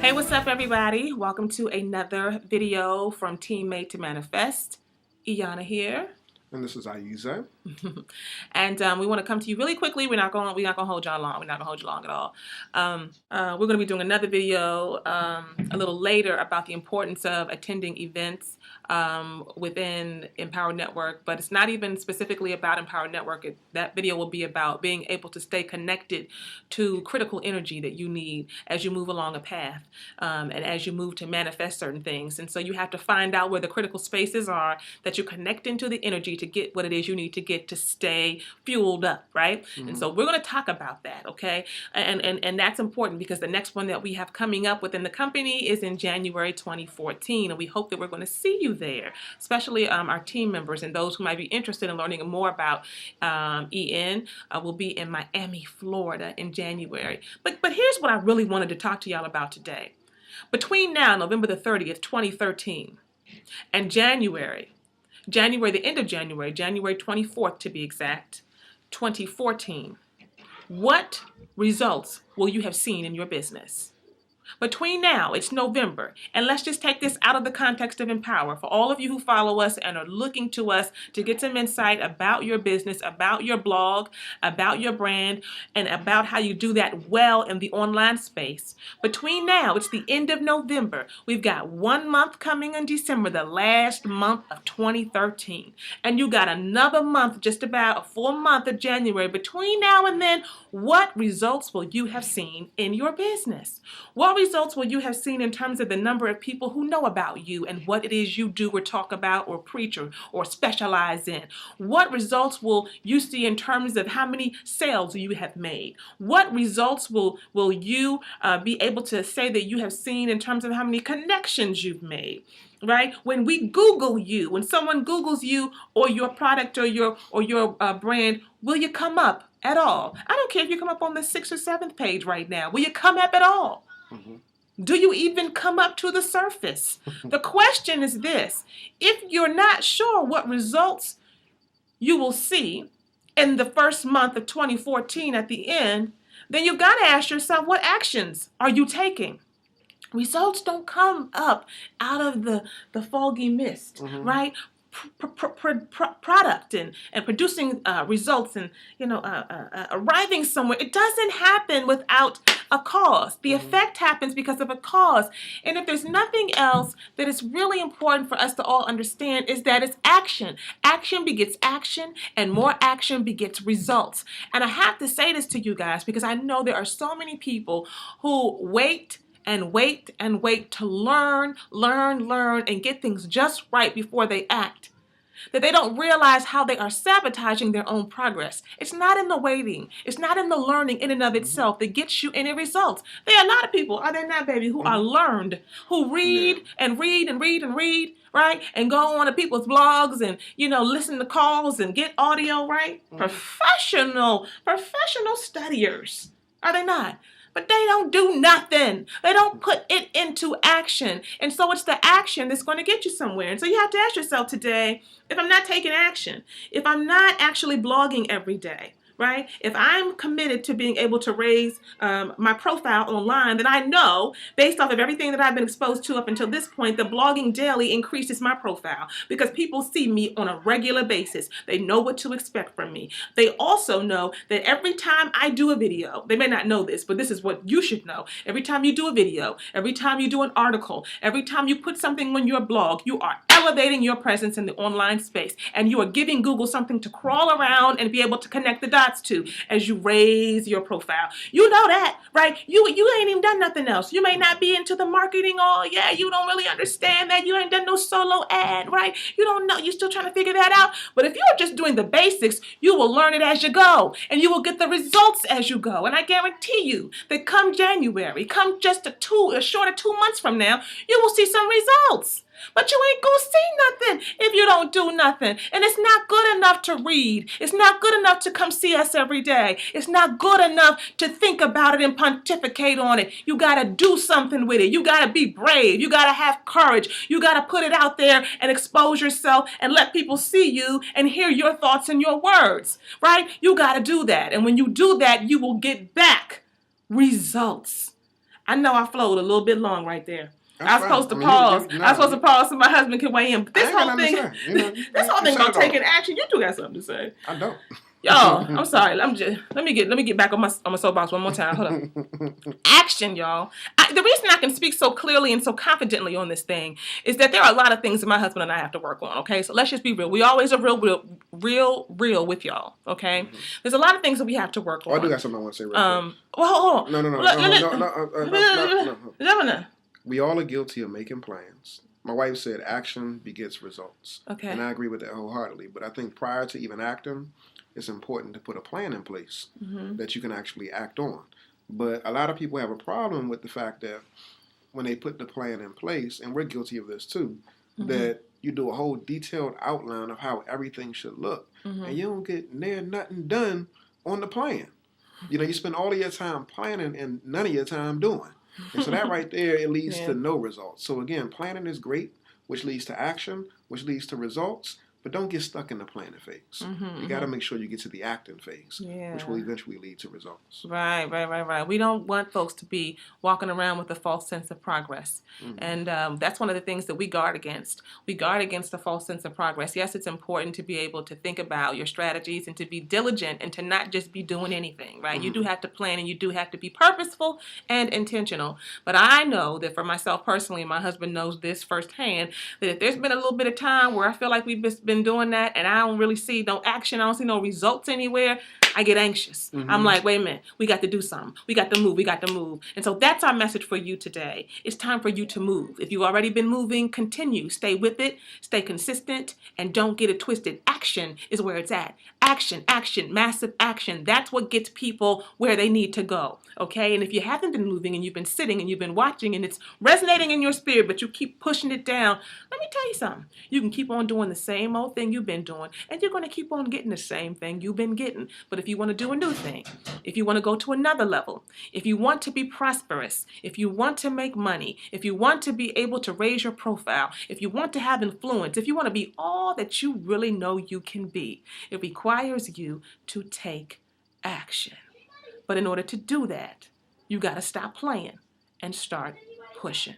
Hey, what's up, everybody? Welcome to another video from Team Made to Manifest. Aiyana here. And this is Ayize. And we want to come to you really quickly. We're not going to hold y'all long. We're not going to hold you long at all. We're going to be doing another video a little later about the importance of attending events within Empower Network, but it's not even specifically about Empower Network. That video will be about being able to stay connected to critical energy that you need as you move along a path and as you move to manifest certain things. And so you have to find out where the critical spaces are that you connect into the energy to get what it is you need to get to stay fueled up, right? And so we're going to talk about that, okay? And that's important because the next one that we have coming up within the company is in January 2014, and we hope that we're going to see you there, especially our team members and those who might be interested in learning more about EN. Will be in Miami, Florida in January. But here's what I really wanted to talk to y'all about today. Between now, November the 30th, 2013, and January, the end of January, January 24th to be exact, 2014, what results will you have seen in your business? Between now, it's November, and let's just take this out of the context of Empower. For all of you who follow us and are looking to us to get some insight about your business, about your blog, about your brand, and about how you do that well in the online space. Between now, it's the end of November. We've got 1 month coming in December, the last month of 2013. And you got another month, just about a full month of January. Between now and then, what results will you have seen in your business? What results will you have seen in terms of the number of people who know about you and what it is you do or talk about or preach or specialize in? What results will you see in terms of how many sales you have made? What results will you be able to say that you have seen in terms of how many connections you've made? Right? When we Google you, when someone Googles you or your product or your brand, will you come up at all? I don't care if you come up on the 6th or 7th page right now. Will you come up at all? Do you even come up to the surface? The question is this: if you're not sure what results you will see in the first month of 2014 at the end, then you've got to ask yourself, what actions are you taking? Results don't come up out of the foggy mist, right? Product and producing results and arriving somewhere, it doesn't happen without a cause. The effect happens because of a cause. And if there's nothing else that is really important for us to all understand, is that it's action. Action begets action, and more action begets results. And I have to say this to you guys because I know there are so many people who wait and wait and wait to learn, and get things just right before they act, that they don't realize how they are sabotaging their own progress. It's not in the waiting. It's not in the learning in and of itself that gets you any results. There are a lot of people, are there not, baby, who are learned, who read and read and read and read, right? And go on to people's blogs and, listen to calls and get audio, right? Professional studiers, are they not? But they don't do nothing. They don't put it into action. And so it's the action that's going to get you somewhere. And so you have to ask yourself today, if I'm not taking action, if I'm not actually blogging every day, right? If I'm committed to being able to raise my profile online, then I know, based off of everything that I've been exposed to up until this point, that blogging daily increases my profile because people see me on a regular basis. They know what to expect from me. They also know that every time I do a video, they may not know this, but this is what you should know. Every time you do a video, every time you do an article, every time you put something on your blog, you are elevating your presence in the online space, and you are giving Google something to crawl around and be able to connect the dots to as you raise your profile. You know that, right? You ain't even done nothing else. You may not be into the marketing you don't really understand that. You ain't done no solo ad, right? You don't know. You're still trying to figure that out. But if you're just doing the basics, you will learn it as you go, and you will get the results as you go. And I guarantee you that come January, come just a short of 2 months from now, you will see some results. But you ain't gonna see nothing if you don't do nothing. And it's not good enough to read. It's not good enough to come see us every day. It's not good enough to think about it and pontificate on it. You gotta do something with it. You gotta be brave. You gotta have courage. You gotta put it out there and expose yourself and let people see you and hear your thoughts and your words, right? You gotta do that. And when you do that, you will get back results. I know I flowed a little bit long right there. That's I was fine. supposed to I mean, pause. no, I was supposed to pause so my husband can weigh in. But I this ain't got whole nothing thing, to say. You know, this whole thing said about it all. taking action. You do got something to say. I don't. Y'all, I'm sorry. Let me get back on my soapbox one more time. Hold on. Action, y'all. The reason I can speak so clearly and so confidently on this thing is that there are a lot of things that my husband and I have to work on. Okay, so let's just be real. We always are real with y'all. Okay, there's a lot of things that we have to work on. Oh, I do got something I want to say. Real quick. Well, hold on. No. We all are guilty of making plans. My wife said action begets results. Okay. And I agree with that wholeheartedly. But I think prior to even acting, it's important to put a plan in place that you can actually act on. But a lot of people have a problem with the fact that when they put the plan in place, and we're guilty of this too, that you do a whole detailed outline of how everything should look. And you don't get near nothing done on the plan. You know, you spend all of your time planning and none of your time doing. And so that right there, it leads to no results. So again, planning is great, which leads to action, which leads to results. But don't get stuck in the planning phase. You got to make sure you get to the acting phase, which will eventually lead to results. Right. We don't want folks to be walking around with a false sense of progress. And that's one of the things that we guard against. We guard against a false sense of progress. Yes, it's important to be able to think about your strategies and to be diligent and to not just be doing anything, right? You do have to plan and you do have to be purposeful and intentional. But I know that for myself personally, and my husband knows this firsthand, that if there's been a little bit of time where I feel like we've been doing that and I don't really see no action, I don't see no results anywhere, I get anxious. I'm like, wait a minute, we got to do something. We got to move. And so that's our message for you today. It's time for you to move. If you've already been moving, continue. Stay with it. Stay consistent. And don't get it twisted. Action is where it's at. Action, massive action. That's what gets people where they need to go. Okay? And if you haven't been moving and you've been sitting and you've been watching and it's resonating in your spirit, but you keep pushing it down, let me tell you something. You can keep on doing the same old thing you've been doing, and you're going to keep on getting the same thing you've been getting. But if you want to do a new thing, if you want to go to another level, if you want to be prosperous, if you want to make money, if you want to be able to raise your profile, if you want to have influence, if you want to be all that you really know you can be, it requires you to take action. But in order to do that, you got to stop playing and start pushing.